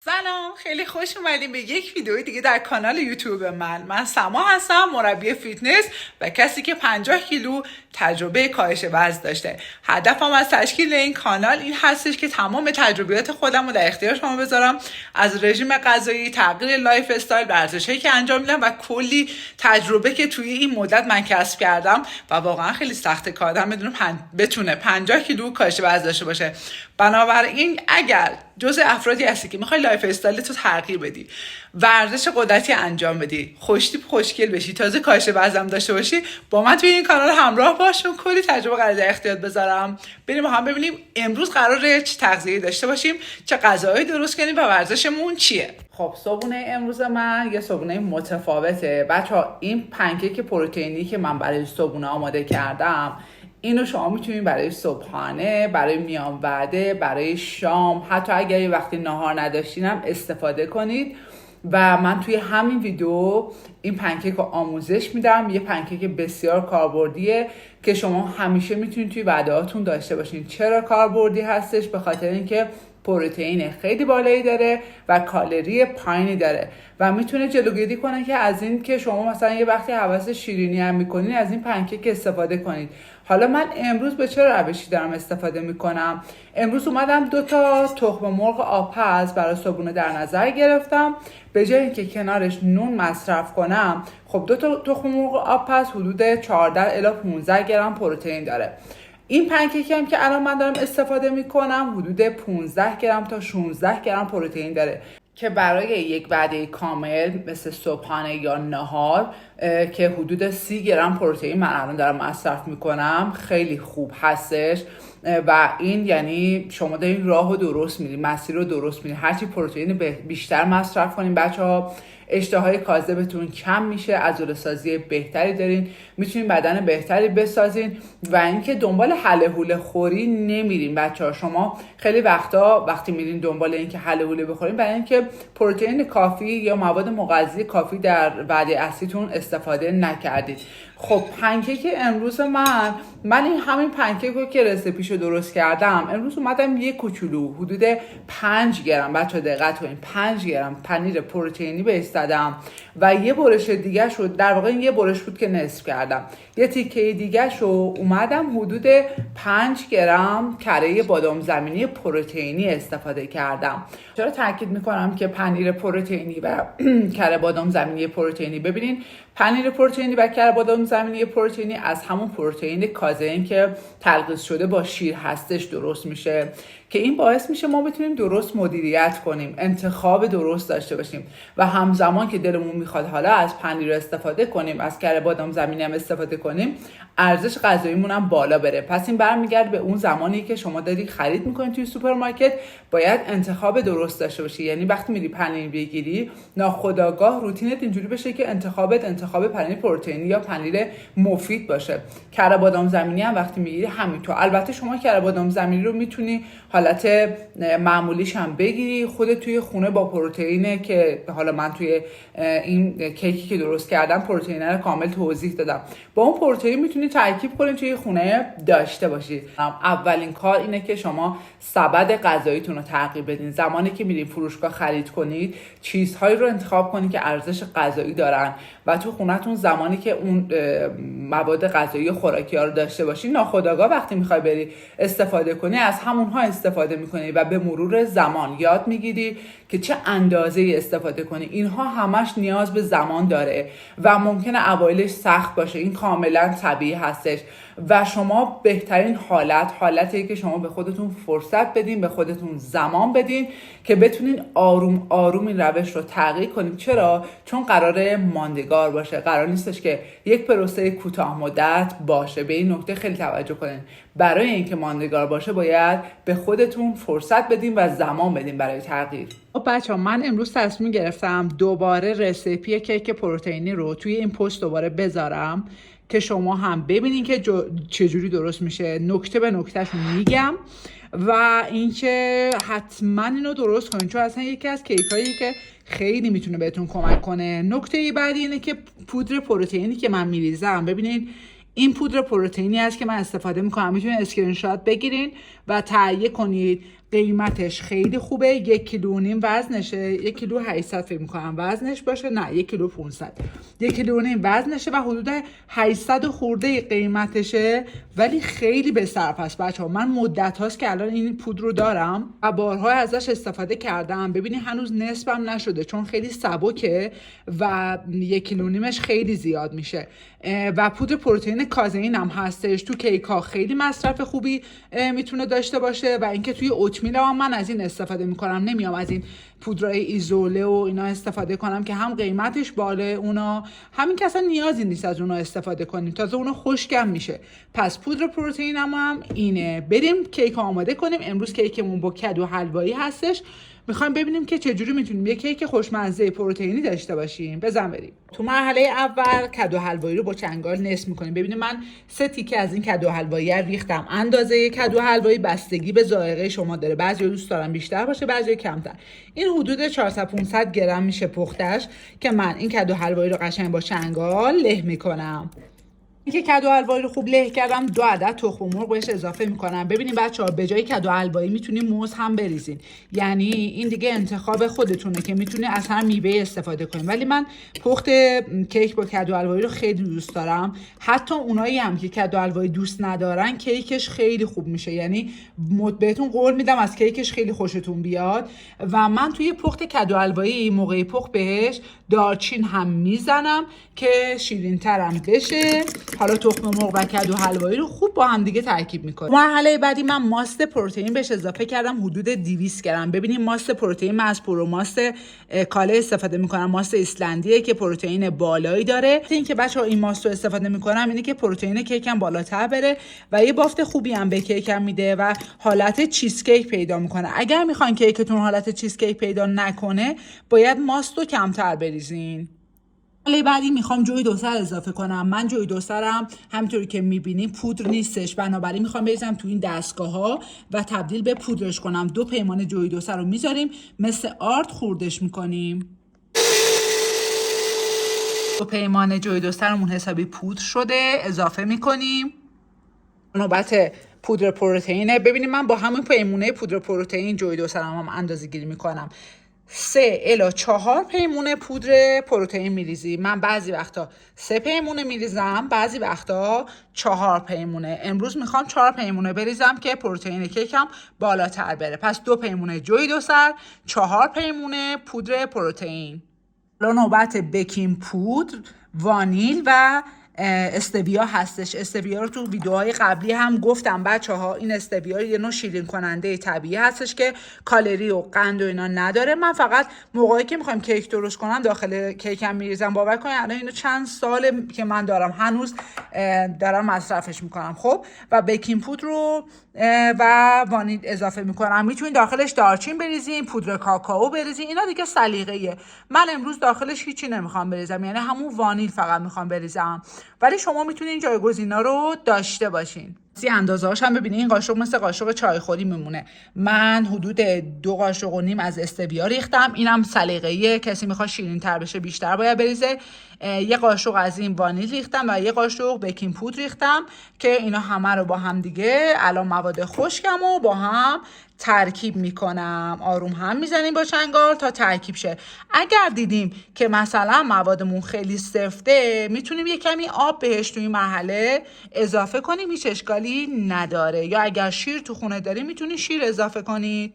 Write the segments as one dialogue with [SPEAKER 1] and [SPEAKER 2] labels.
[SPEAKER 1] سلام، خیلی خوش اومدیم به یک ویدیو دیگه در کانال یوتیوب من سما هستم، مربی فیتنس و کسی که 50 کیلو تجربه کاهش وزن داشته. هدفم از تشکیل این کانال این هستش که تمام تجربیات خودم رو در اختیار شما بذارم، از رژیم غذایی، تغییر لایف استایل، ورزشایی که انجام میدم و کلی تجربه که توی این مدت من کسب کردم و واقعا خیلی سخته که آدم بتونه 50 کیلو کاهش وزن داشته باشه. بنابراین اگر جزء افرادی هستی که میخوای لایف استایلت رو تغییر بدی، ورزش قدرتی انجام بدی، خوشتیپ خوشگل بشی، تازه کاهش وزن داشته باشی، با من توی این کانال همراه باش، چون کلی تجربه قراره در اختیارت بذارم. بریم با هم ببینیم امروز قراره چه تغذیه‌ای داشته باشیم، چه غذاهایی درست کنیم و ورزشمون چیه. خب صبحونه امروز من یه صبحونه متفاوته. بچه‌ها این پنکیک پروتئینی که من برای صبحونه آماده کردم، اینو شما میتونید برای صبحانه، برای میان وعده، برای شام، حتی اگر یه وقتی ناهار نداشتینم استفاده کنید. و من توی همین ویدیو این پنکیک رو آموزش میدم. یه پنکیک بسیار کاربردیه که شما همیشه میتونید توی وعده‌هاتون داشته باشین. چرا کاربردی هستش؟ به خاطر اینکه پروتئین خیلی بالایی داره و کالری پایینی داره و میتونه جلوگیری کنه که از این که شما مثلا یه وقتی هوس شیرینی هم میکنین، از این پنکیک استفاده کنید. حالا من امروز به چه روشی دارم استفاده میکنم؟ امروز اومدم 2 تا تخم مرغ آبپز برای صبحونه در نظر گرفتم. به جای اینکه کنارش نون مصرف کنم، خب 2 تا تخم مرغ آبپز حدود 14 الی 15 گرم پروتئین داره. این پنکیکی هم که الان من دارم استفاده میکنم حدود 15 گرم تا 16 گرم پروتئین داره که برای یک وعده کامل مثل صبحانه یا نهار که حدود 30 گرم پروتئین من الان دارم مصرف میکنم خیلی خوب هستش. و این یعنی شما دارین راه رو درست میرین، مسیر رو درست میرین. هرچی پروتئین بیشتر مصرف کنین بچه‌ها، اشتهای کاذبتون کم میشه، عضله‌سازی بهتری دارین، میتونین بدن بهتری بسازین و اینکه دنبال حله حوله خوری نمیرین بچه‌ها. شما خیلی وقتا وقتی میرین دنبال اینکه حله حوله بخورین برای اینکه پروتئین کافی یا مواد مغذی کافی در وعده اصلیتون استفاده نکردید. خب پنکیک امروز من این همین پنکیک رو که رسیپیشو درست کردم، امروز اومدم یه کوچولو حدود 5 گرم بچه‌ها دقت کنین، 5 گرم پنیر پروتئینی بهش زدم و یه برش دیگه شد، در واقع یه برش بود که نصف کردم، یه تیکه دیگه شو اومدم حدود 5 گرم کره بادام زمینی پروتئینی استفاده کردم. چرا تاکید میکنم که پنیر پروتئینی و کره بادام زمینی پروتئینی؟ ببینین پنیر پروتئینی و کره بادام زمینی پروتئینی از همون پروتئین کازئین که تلخیص شده با شیر هستش درست میشه که این باعث میشه ما بتونیم درست مدیریت کنیم، انتخاب درست داشته باشیم و همزمان که دلمون میخواد حالا از پنیر استفاده کنیم، از کره بادام زمینی هم استفاده کنیم، ارزش غذاییمون هم بالا بره. پس این برمیگرده به اون زمانی که شما داری خرید میکنید توی سوپرمارکت، باید انتخاب درست داشته باشی. یعنی وقتی میری پنیر بگیری، ناخودآگاه روتینت اینجوری بشه که انتخاب پنیر پروتئینی یا پنیر مفید باشه. کره بادام زمینی هم وقتی میگیری همینطور. البته شما کره بادام زمینی رو میتونی حالت معمولیش هم بگیری خودت توی خونه با پروتئینه که حالا من توی این کیکی که درست کردم پروتئین رو کامل توضیح دادم. با اون پروتئین میتونی ترکیب کنید توی خونه داشته باشید. اولین کار اینه که شما سبد غذاییتون رو تغییر بدین. زمانی که میرین فروشگاه خرید کنید، چیزهایی رو انتخاب کنید که ارزش غذایی دارن و تو خونه‌تون زمانی که اون مواد غذایی خوراکی ها رو داشته باشین، ناخودآگاه وقتی میخوای بری استفاده کنی از همونها استفاده میکنی و به مرور زمان یاد میگیری که چه اندازه استفاده کنی. اینها همش نیاز به زمان داره و ممکنه اوایلش سخت باشه، این کاملا طبیعی هستش و شما بهترین حالتیه که شما به خودتون فرصت بدین، به خودتون زمان بدین که بتونین آروم آروم این روش رو تغییر کنید. چرا؟ چون قراره ماندگار باشه، قرار نیستش که یک پروسه کوتاه مدت باشه. به این نکته خیلی توجه کنین. برای اینکه ماندگار باشه باید به خودتون فرصت بدین و زمان بدین برای تغییر. بچه‌ها من امروز تصمیم گرفتم دوباره رسیپی کیک پروتئینی رو توی این پست دوباره بذارم که شما هم ببینین که چجوری درست میشه. نکته به نکتهش میگم و اینکه حتما اینو درست کنین، چون اصلا یکی از کیکایی که خیلی میتونه بهتون کمک کنه. نکته بعدی اینه که پودر پروتئینی که من میریزم، ببینین این پودر پروتئینی است که من استفاده میکنم. میتونید اسکرین شات بگیرین و تهیه کنید. قیمتش خیلی خوبه. 1 کیلو و نیم وزنشه، 1 کیلو 800 فکر میکنم وزنش باشه، نه 1 کیلو 500. 1 کیلو و نیم وزنشه و حدود 800 خورده قیمتشه، ولی خیلی به صرف است بچه‌ها. من مدت هاست که الان این پودر رو دارم و بارها ازش استفاده کردم. ببینید هنوز نصفم نشده چون خیلی سبکه و 1 کیلو و نیمش خیلی زیاد میشه. و پودر پروتئین کازئین هم هستش. تو کیک ها خیلی مصرف خوبی میتونه داشته باشه و اینکه توی اوتمیل هم من از این استفاده میکنم، نمیام از این پودرای ایزوله و اینا استفاده کنم که هم قیمتش باله اونا، همین که اصلا نیازی نیست از اونا استفاده کنیم، تازه اونا خشکم میشه. پس پودر پروتئین هم اینه. بریم کیک آماده کنیم. امروز کیکمون با کدو حلوایی هستش. میخوایم ببینیم که چجوری میتونیم یه کیک خوشمزه پروتئینی داشته باشیم. بزن بریم. تو مرحله اول کدو حلوایی رو با چنگال نصف میکنیم. ببینید من 3 تیکه از این کدو حلوایی ریختم. اندازه کدو حلوایی بستگی به ذائقه شما داره، بعضیا دوست دارن بیشتر باشه، بعضیا کمتر. این حدود 400-500 گرم میشه پختش که من این کدو حلوایی رو قشنگ با چنگال له میکنم. اینکه کدو حلوایی رو خوب له کردم، 2 عدد تخم مرغ بهش اضافه میکنم. ببینید بچه‌ها به جای کدو حلوایی میتونید موز هم بریزین، یعنی این دیگه انتخاب خودتونه که میتونید از هر میوه استفاده کنید، ولی من پخت کیک با کدو حلوایی رو خیلی دوست دارم. حتی اونایی هم که کدو حلوایی دوست ندارن کیکش خیلی خوب میشه، یعنی بهتون قول میدم از کیکش خیلی خوشتون بیاد. و من توی پخت کدو حلوایی موقع پخت بهش دارچین هم میزنم که شیرین‌ترم بشه. حالا تخم مرغ و کدو حلوایی رو خوب با هم دیگه ترکیب میکنم. مرحله بعدی من ماست پروتئین بهش اضافه کردم، حدود 200 گرم. ببینید ماست پروتئین من از پروماست کاله استفاده میکنم، ماست ایسلندیه که پروتئین بالایی داره. اینکه بچه‌ها این ماست رو استفاده میکنم اینه که پروتئین کیکم بالاتر بره و یه بافت خوبی هم به کیکم میده و حالت چیز کیک پیدا میکنه. اگر میخواین کیکتون حالت چیز کیک پیدا نکنه باید ماست رو کمتر بریزین. حالا بعدی میخوام جوی دوسر اضافه کنم. من جوی دوسرم همونطوری که میبینیم پودر نیستش، بنابراین میخوام بریزم تو این دستگاه ها و تبدیل به پودرش کنم. 2 پیمانه جوی دوسر رو میذاریم، مثل آرد خوردش میکنیم. 2 پیمانه جوی دوسرمون حسابی پودر شده، اضافه میکنیم. نوبت پودر پروتئینه. ببینید من با همون پیمونه پودر پروتئین جوی دوسرم هم اندازه گیری میکنم. 3 الی 4 پیمونه پودر پروتئین میریزی. من بعضی وقتا 3 پیمونه میریزم، بعضی وقتا 4 پیمونه. امروز میخوام 4 پیمونه بریزم که پروتئین کیکم بالاتر بره. پس 2 پیمونه جوی دوسر، 4 پیمونه پودر پروتئین. حالا نوبت بیکینگ پودر، وانیل و استویا هستش. استویا رو تو ویدیوهای قبلی هم گفتم بچه‌ها، این استویا یه نوع شیرین کننده طبیعی هستش که کالری و قند و اینا نداره. من فقط موقعی که میخوایم کیک درست کنم داخل کیکم میریزم. باور کنید الان اینو چند ساله که من دارم، هنوز دارم مصرفش میکنم. خب و بیکینگ پودر رو و وانیل اضافه میکنم. میتونید داخلش دارچین بریزین، پودر کاکائو بریزین، اینا دیگه سلیقه‌ایه. من امروز داخلش هیچی نمیخوام بریزم، یعنی همون وانیل فقط میخوام بریزم، ولی شما میتونین جایگزینا رو داشته باشین. این اندازه هاش هم ببینید، این قاشق مثل قاشق چایخوری میمونه. من حدود 2 قاشق و نیم از استویا ریختم، اینم سلیقه‌ایه، کسی میخواد شیرین تر بشه بیشتر باید بریزه. 1 قاشق از این وانیل ریختم و 1 قاشق بیکینگ پودر ریختم که اینا همه رو با هم دیگه الان مواد خشکم رو با هم ترکیب میکنم. آروم هم میزنیم با چنگال تا ترکیب شه. اگر دیدیم که مثلا موادمون خیلی سفته، میتونیم یه کمی آب بهش توی مرحله اضافه کنیم، هیچ اشکالی نداره. یا اگر شیر تو خونه داریم میتونید شیر اضافه کنید.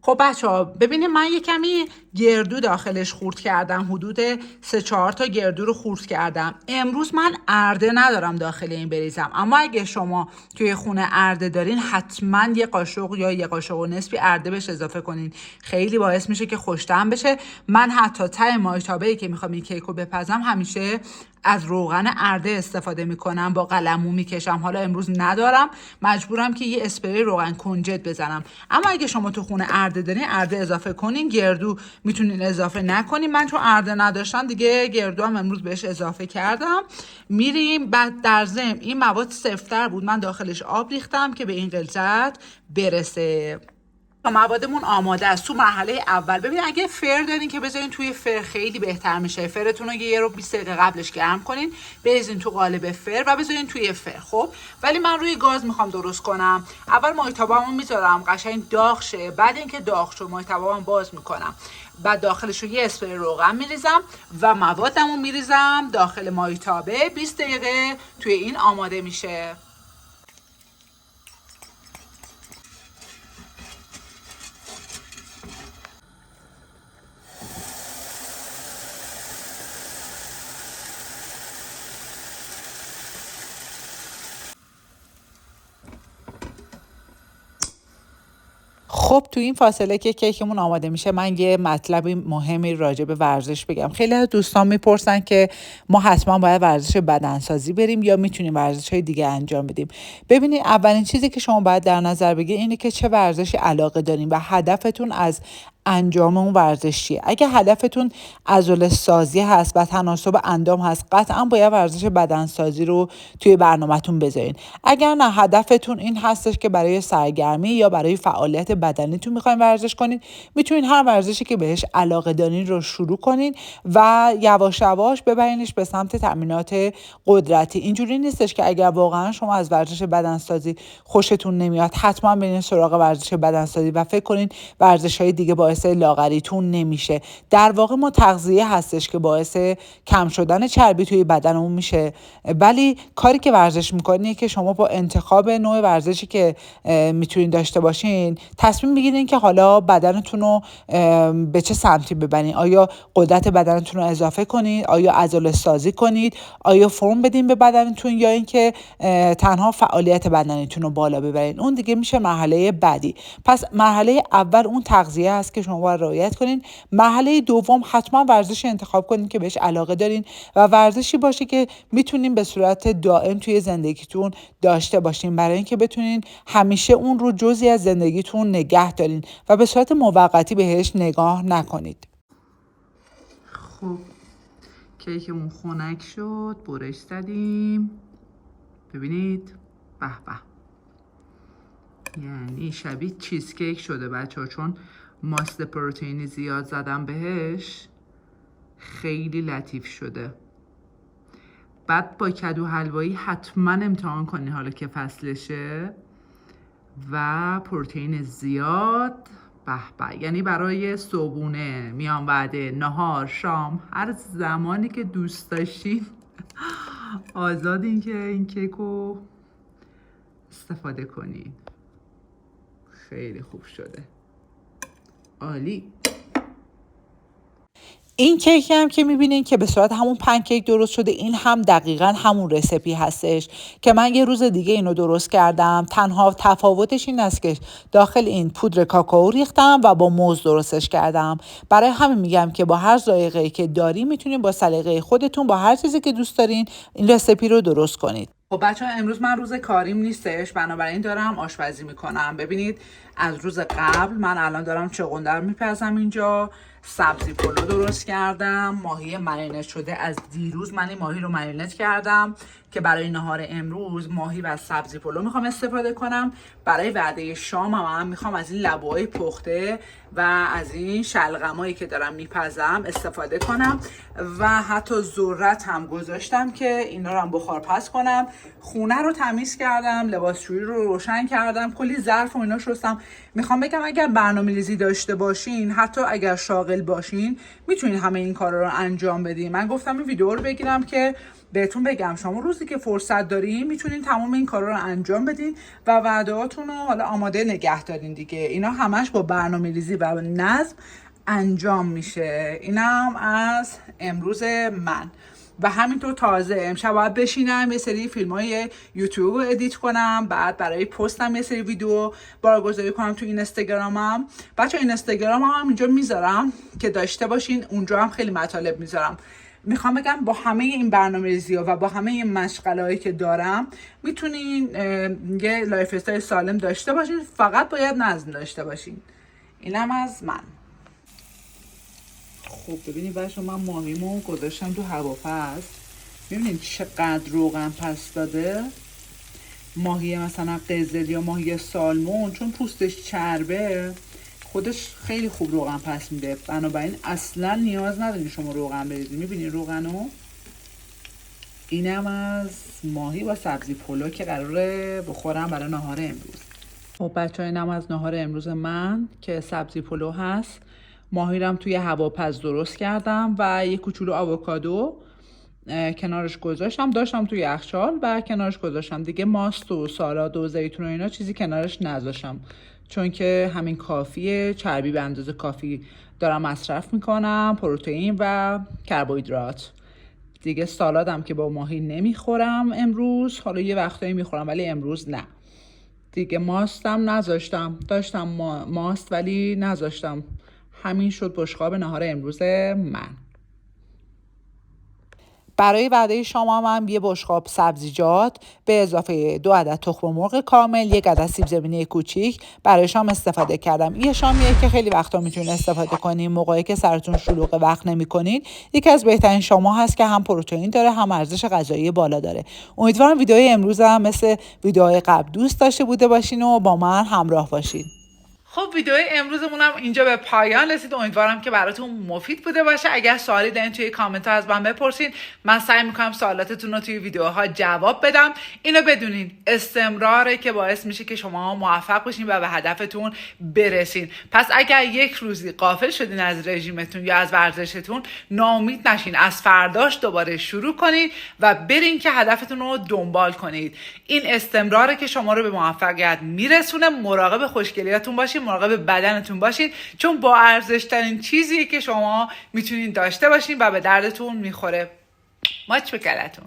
[SPEAKER 1] خب بچه‌ها ببینید من یه کمی گردو داخلش خورد کردم، حدود 3-4 تا گردو رو خورد کردم. امروز من ارده ندارم داخل این بریزم، اما اگه شما توی خونه ارده دارین حتما 1 قاشق یا 1 قاشق و نصفی ارده بهش اضافه کنین، خیلی باعث میشه که خوش‌طعم بشه. من حتی ته مایتابه‌ای که میخوام این کیک رو بپزم همیشه از روغن ارده استفاده میکنم، با قلمو میکشم. حالا امروز ندارم، مجبورم که یه اسپری روغن کنجد بزنم. اما اگه شما تو خونه ارده دارین ارده اضافه کنین، گردو میتونین اضافه نکنین. من چون ارده نداشتم دیگه گردو هم امروز بهش اضافه کردم. میریم بعد در ضمن این مواد سفت‌تر بود، من داخلش آب ریختم که به این غلظت برسه. موادمون آماده است. تو مرحله اول ببین اگه فر دارین که بذارین توی فر، خیلی بهتر میشه. فرتون رو یه رو 20 دقیقه قبلش گرم کنین، بریزین تو قالب فر و بذارین توی فر. خب ولی من روی گاز میخوام درست کنم. اول مایتابه‌مو میذارم قشنگ داغ شه، بعد اینکه داغ شد مایتابه‌مو باز میکنم، بعد داخلش رو یه اسپری روغن میریزم و موادمو میریزم داخل مایتابه. 20 دقیقه توی این آماده میشه. خب تو این فاصله که کیکمون آماده میشه، من یه مطلبی مهمی راجع به ورزش بگم. خیلی از دوستان میپرسن که ما حتما باید ورزش بدنسازی بریم یا میتونیم ورزش‌های دیگه انجام بدیم. ببینید اولین چیزی که شما باید در نظر بگیرید اینه که چه ورزشی علاقه دارین و هدفتون از انجام اون ورزش چیه. اگه هدفتون عضله سازی هست و تناسب اندام هست، قطعا باید ورزش بدنسازی رو توی برنامه‌تون بذارین. اگر نه هدفتون این هستش که برای سرگرمی یا برای فعالیت بدنیتون میخواین ورزش کنین، میتونین هر ورزشی که بهش علاقه دارین رو شروع کنین و یواش یواش ببرینش به سمت تمرینات قدرتی. اینجوری نیستش که اگر واقعا شما از ورزش بدنسازی خوشتون نمیاد حتما برین سراغ ورزش بدنسازی و فکر کنین ورزش‌های دیگه باعث لاغریتون نمیشه. در واقع ما تغذیه هستش که باعث کم شدن چربی توی بدنمون میشه، ولی کاری که ورزش میکنین که شما با انتخاب نوع ورزشی که میتونین داشته باشین تصمیم بگیرین که حالا بدنتون رو به چه سمتی ببرین. آیا قدرت بدنتون رو اضافه کنید، آیا عضله سازی کنید، آیا فرم بدین به بدنتون، یا اینکه تنها فعالیت بدنتون رو بالا ببرین. اون دیگه میشه مرحله بعدی. پس مرحله اول اون تغذیه است که شما باید رعایت کنین. مرحله دوم حتما ورزش انتخاب کنین که بهش علاقه دارین و ورزشی باشه که میتونین به صورت دائم توی زندگیتون داشته باشین، برای اینکه بتونین همیشه اون رو جزئی از زندگیتون نگه دارین و به صورت موقتی بهش نگاه نکنید. خب کیکمون خنک شد، برش زدیم. ببینید به به، یعنی شبیه چیز کیک شده بچه‌ها، چون ماست پروتئینی زیاد زدم بهش، خیلی لطیف شده. بعد با کدو حلوایی حتما امتحان کنی حالا که فصلشه، و پروتئین زیاد. به به، یعنی برای صبحونه، میان وعده، نهار، شام، هر زمانی که دوست داشتین آزادین که این کیکو استفاده کنین. خیلی خوب شده، عالی. این کیک هم که میبینین که به صورت همون پنکیک درست شده، این هم دقیقا همون رسیپی هستش که من یه روز دیگه اینو درست کردم. تنها تفاوتش این است که داخل این پودر کاکائو ریختم و با موز درستش کردم. برای همین میگم که با هر ذائقه‌ای که دارین میتونین با سلیقه خودتون با هر چیزی که دوست دارین این رسیپی رو درست کنید. خب بچه‌ها امروز من روز کاریم نیستش، بنابراین دارم آشپزی میکنم. ببینید از روز قبل من الان دارم چغندر میپزم اینجا، سبزی پلو درست کردم، ماهی مرینت شده از دیروز من این ماهی رو مرینت کردم که برای نهار امروز ماهی و سبزی پلو میخوام استفاده کنم. برای وعده شام هم میخوام از این لبوهای پخته و از این شلغمایی که دارم میپزم استفاده کنم و حتی ذرت هم گذاشتم که اینا رو هم بخار پز کنم. خونه رو تمیز کردم، لباسشویی رو روشن کردم، کلی ظرف و اینا شستم. میخوام بگم اگر برنامه‌ریزی داشته باشین، حتی اگر شاغل باشین، میتونین همه این کارا رو انجام بدین. من گفتم این ویدیو رو بگیرم که بهتون بگم شما روزی که فرصت دارین میتونین تمام این کارا رو انجام بدین و وعده‌هاتون رو حالا آماده نگه دارین دیگه. اینا همش با برنامه‌ریزی و نظم انجام میشه. اینم از امروز من. و همینطور تازه امشب باید بشینم یه سری فیلم‌های یوتیوب رو ادیت کنم، بعد برای پستم یه سری ویدیو بارگذاری کنم تو اینستاگرامم. بچه‌ها اینستاگرامم هم اینجا میذارم که داشته باشین، اونجا هم خیلی مطالب میذارم. میخوام بگم با همه این برنامه‌ریزی‌ها و با همه این مشغله‌هایی که دارم میتونین یه لایف استایل سالم داشته باشین، فقط باید نظم داشته باشین. اینم از من. خب ببینید بچه‌ها من ماهیمو گذاشتم تو هواپز. ببینید چقدر روغن پس داده. ماهی مثلا قزل یا ماهی سالمون چون پوستش چربه خودش خیلی خوب روغن پس میده، بنابراین اصلا نیاز ندارین شما روغن بریزید. میبینین روغنو؟ اینم از ماهی با سبزی پلو که قراره بخورم برای ناهار امروز. خب بچه ها، اینم از ناهار امروز من که سبزی پلو هست. ماهی رم توی هواپز درست کردم و یه کوچولو آووکادو کنارش گذاشتم، داشتم توی یخچال و کنارش گذاشتم دیگه. ماست و سالاد و زیتون و اینا چیزی کنارش نذاشتم، چون که همین کافیه. چربی به اندازه کافی دارم مصرف میکنم، پروتئین و کربوهیدرات دیگه. سالادم که با ماهی نمیخورم امروز، حالا یه وقتایی میخورم ولی امروز نه دیگه. ماستم نذاشتم، داشتم ماست ولی نذاشتم. همین شد بشقاب نهار امروز من. برای وعده شام هم یه بشقاب سبزیجات به اضافه 2 عدد تخم مرغ کامل، 1 عدد سیب زمینی کوچیک برای شام استفاده کردم. یه شامیه که خیلی وقتا میتونید استفاده کنین موقعی که سرتون شلوغ وقت نمیکنین. یکی از بهترین شام‌ها هست که هم پروتئین داره هم ارزش غذایی بالا داره. امیدوارم ویدیوهای امروز هم مثل ویدیوهای قبل دوست داشته بوده باشین و با من همراه باشین. خب ویدیو امروزمون هم اینجا به پایان رسید. امیدوارم که براتون مفید بوده باشه. اگر سوالی دارین توی کامنت ها از من بپرسین، من سعی میکنم سوالاتتون رو توی ویدیوها جواب بدم. اینو بدونین استمراره که باعث میشه که شما موفق بشین و به هدفتون برسین. پس اگر یک روزی غافل شدین از رژیمتون یا از ورزشتون، ناامید نشین، از فرداش دوباره شروع کنین و برین که هدفتون رو دنبال کنید. این استمراره که شما رو به موفقیت میرسونه. مراقب خوشگلیاتون باشین، مراقب بدنتون باشین، چون با ارزش ترین چیزیه که شما میتونین داشته باشین و به دردتون میخوره. ماچ به کلتون.